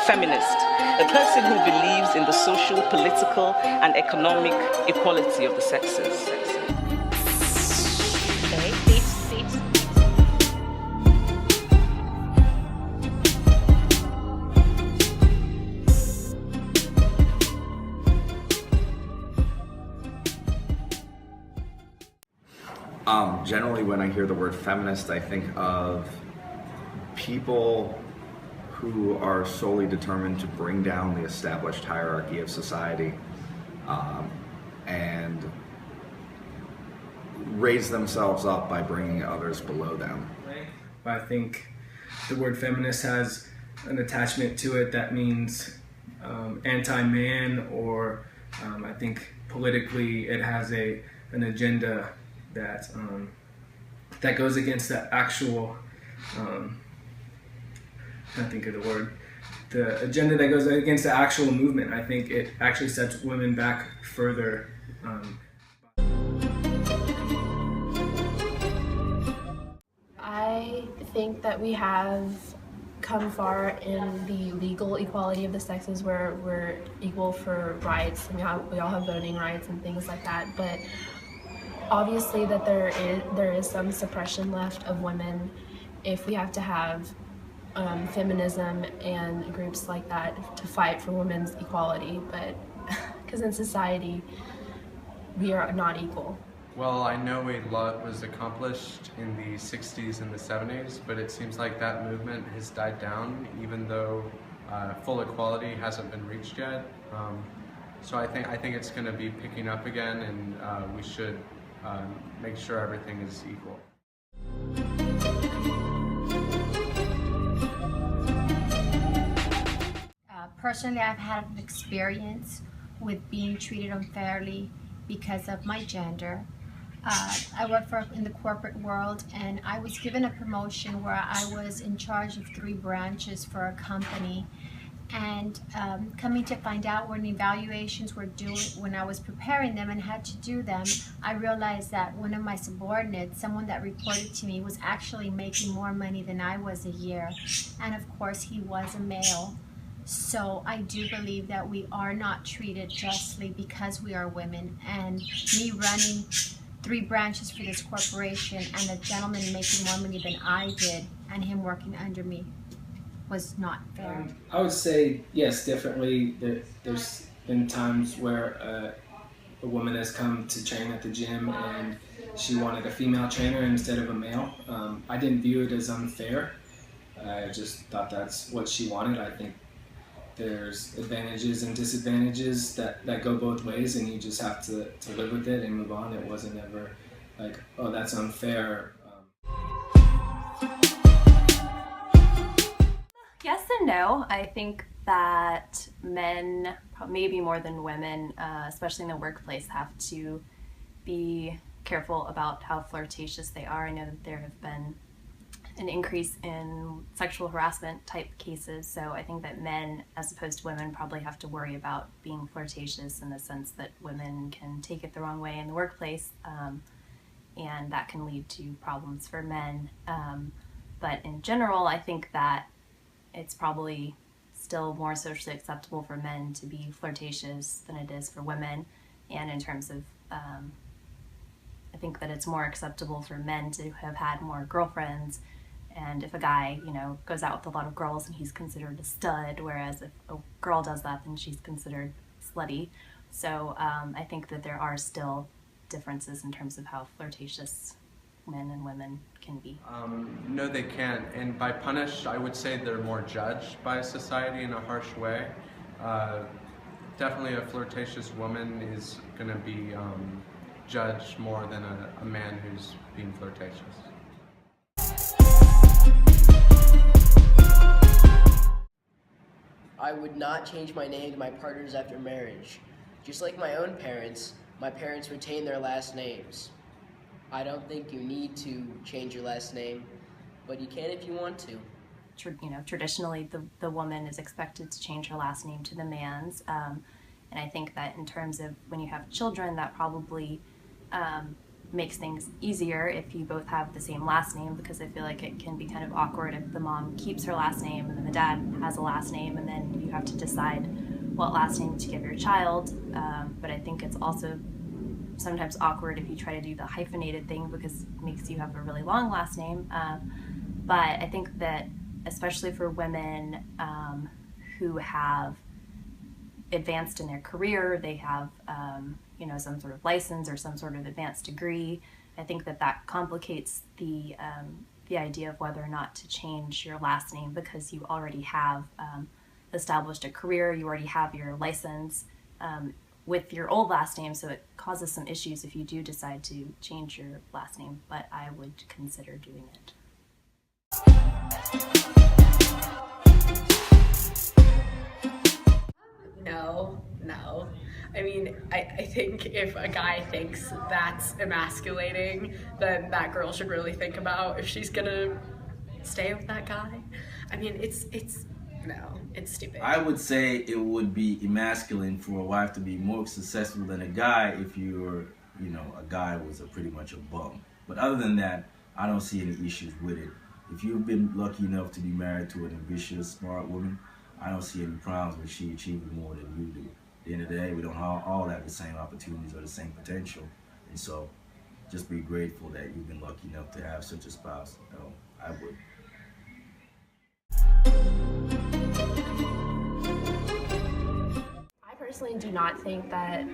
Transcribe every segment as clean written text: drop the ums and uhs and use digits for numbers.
feminist, a person who believes in the social, political, and economic equality of the sexes. Generally, when I hear the word feminist, I think of people who are solely determined to bring down the established hierarchy of society and raise themselves up by bringing others below them. I think the word feminist has an attachment to it that means anti-man, or I think politically it has an agenda that goes against the actual, the agenda that goes against the actual movement. I think it actually sets women back further. I think that we have come far in the legal equality of the sexes, where we're equal for rights, and we all have voting rights and things like that, but obviously that there is some suppression left of women if we have to have feminism and groups like that to fight for women's equality, but because in society we are not equal. Well, I know a lot was accomplished in the 60s and the 70s, but it seems like that movement has died down, even though full equality hasn't been reached yet. So I think it's going to be picking up again, and we should make sure everything is equal. Personally, I've had an experience with being treated unfairly because of my gender. I work in the corporate world, and I was given a promotion where I was in charge of 3 branches for a company. And coming to find out when evaluations were due, when I was preparing them and had to do them, I realized that one of my subordinates, someone that reported to me, was actually making more money than I was a year. And of course, he was a male. So I do believe that we are not treated justly because we are women. And me running 3 branches for this corporation and a gentleman making more money than I did and him working under me was not fair. I would say yes, definitely. There's been times where a woman has come to train at the gym and she wanted a female trainer instead of a male. I didn't view it as unfair. I just thought that's what she wanted. I think there's advantages and disadvantages that go both ways, and you just have to live with it and move on. It wasn't ever like, oh, that's unfair. Yes and no. I think that men, maybe more than women, especially in the workplace, have to be careful about how flirtatious they are. I know that there have been an increase in sexual harassment type cases, so I think that men, as opposed to women, probably have to worry about being flirtatious in the sense that women can take it the wrong way in the workplace, and that can lead to problems for men. But in general, I think that it's probably still more socially acceptable for men to be flirtatious than it is for women. And in terms of, I think that it's more acceptable for men to have had more girlfriends. And if a guy, goes out with a lot of girls and he's considered a stud, whereas if a girl does that, then she's considered slutty. So I think that there are still differences in terms of how flirtatious men and women can be. No, they can't. And by punished, I would say they're more judged by society in a harsh way. Definitely a flirtatious woman is going to be judged more than a man who's being flirtatious. I would not change my name to my partner's after marriage. Just like my own parents, my parents retain their last names. I don't think you need to change your last name, but you can if you want to. Traditionally the woman is expected to change her last name to the man's, and I think that in terms of when you have children, that probably makes things easier if you both have the same last name, because I feel like it can be kind of awkward if the mom keeps her last name and then the dad has a last name, and then you have to decide what last name to give your child. But I think it's also sometimes awkward if you try to do the hyphenated thing, because it makes you have a really long last name. But I think that especially for women who have advanced in their career, they have some sort of license or some sort of advanced degree, I think that complicates the idea of whether or not to change your last name, because you already have established a career, you already have your license with your old last name, so it causes some issues if you do decide to change your last name, but I would consider doing it. No. I mean, I think if a guy thinks that's emasculating, then that girl should really think about if she's gonna stay with that guy. I mean, it's stupid. I would say it would be emasculating for a wife to be more successful than a guy if a guy was pretty much a bum. But other than that, I don't see any issues with it. If you've been lucky enough to be married to an ambitious, smart woman, I don't see any problems with she achieving more than you do. At the end of the day, we don't all have the same opportunities or the same potential. And so just be grateful that you've been lucky enough to have such a spouse. I would. I personally do not think that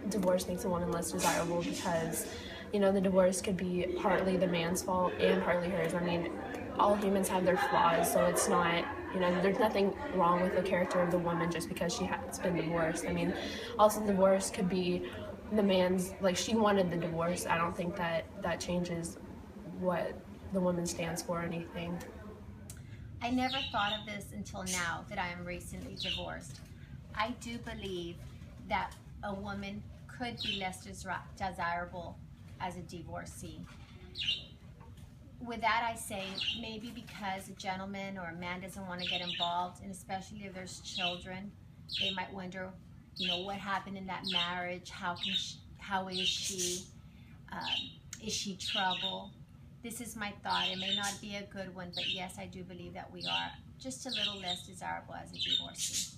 divorce makes a woman less desirable, because, the divorce could be partly the man's fault and partly hers. I mean, all humans have their flaws, so it's not, there's nothing wrong with the character of the woman just because she has been divorced. I mean, also divorce could be the man's, she wanted the divorce. I don't think that changes what the woman stands for or anything. I never thought of this until now that I am recently divorced. I do believe that a woman could be less desirable as a divorcee. With that, I say maybe because a gentleman or a man doesn't want to get involved, and especially if there's children, they might wonder, what happened in that marriage? How is she? Is she trouble? This is my thought. It may not be a good one, but yes, I do believe that we are just a little less desirable as a divorcee.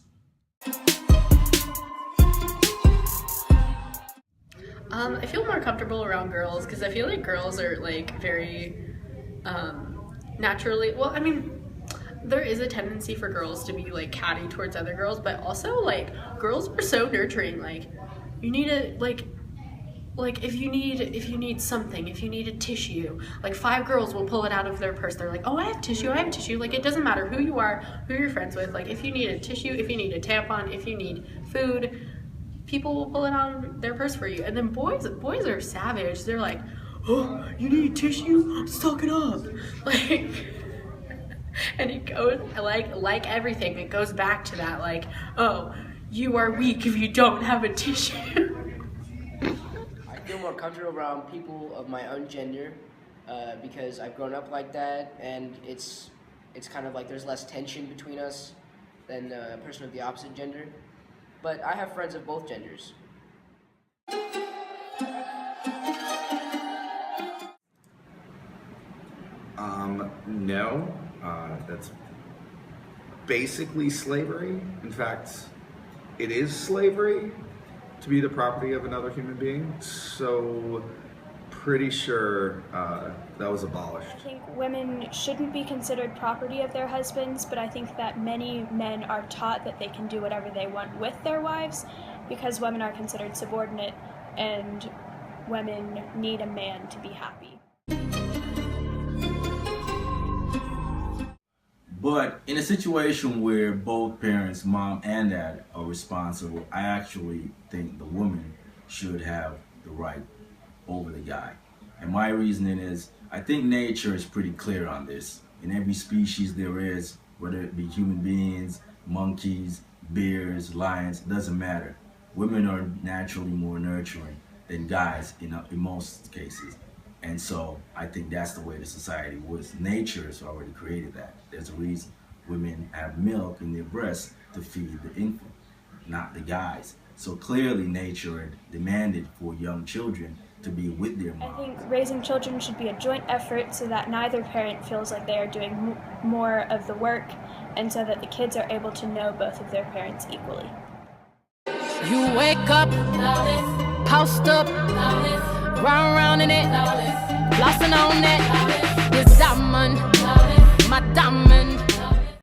I feel more comfortable around girls because I feel like girls are very naturally, well, I mean, there is a tendency for girls to be catty towards other girls, but also girls are so nurturing. You need a if you need something, if you need a tissue, 5 girls will pull it out of their purse. They're like, oh, I have tissue. It doesn't matter who you are, who you're friends with. If you need a tissue, if you need a tampon, if you need food, people will pull it out of their purse for you. And then boys are savage. They're like, oh, you need tissue? Suck it up. And it goes, like everything, it goes back to that, oh, you are weak if you don't have a tissue. I feel more comfortable around people of my own gender because I've grown up like that, and it's kind of there's less tension between us than a person of the opposite gender. But I have friends of both genders. No, that's basically slavery. In fact, it is slavery to be the property of another human being. So pretty sure that was abolished. I think women shouldn't be considered property of their husbands, but I think that many men are taught that they can do whatever they want with their wives because women are considered subordinate and women need a man to be happy. But in a situation where both parents, mom and dad, are responsible, I actually think the woman should have the right over the guy. And my reasoning is, I think nature is pretty clear on this. In every species there is, whether it be human beings, monkeys, bears, lions, it doesn't matter. Women are naturally more nurturing than guys in most cases. And so I think that's the way the society was. Nature has already created that. There's a reason women have milk in their breasts to feed the infant, not the guys. So clearly nature had demanded for young children to be with their I mom. think raising children should be a joint effort so that neither parent feels like they are doing more of the work, and so that the kids are able to know both of their parents equally. You wake up, post up, round in it, flossing on it. This diamond, my diamond.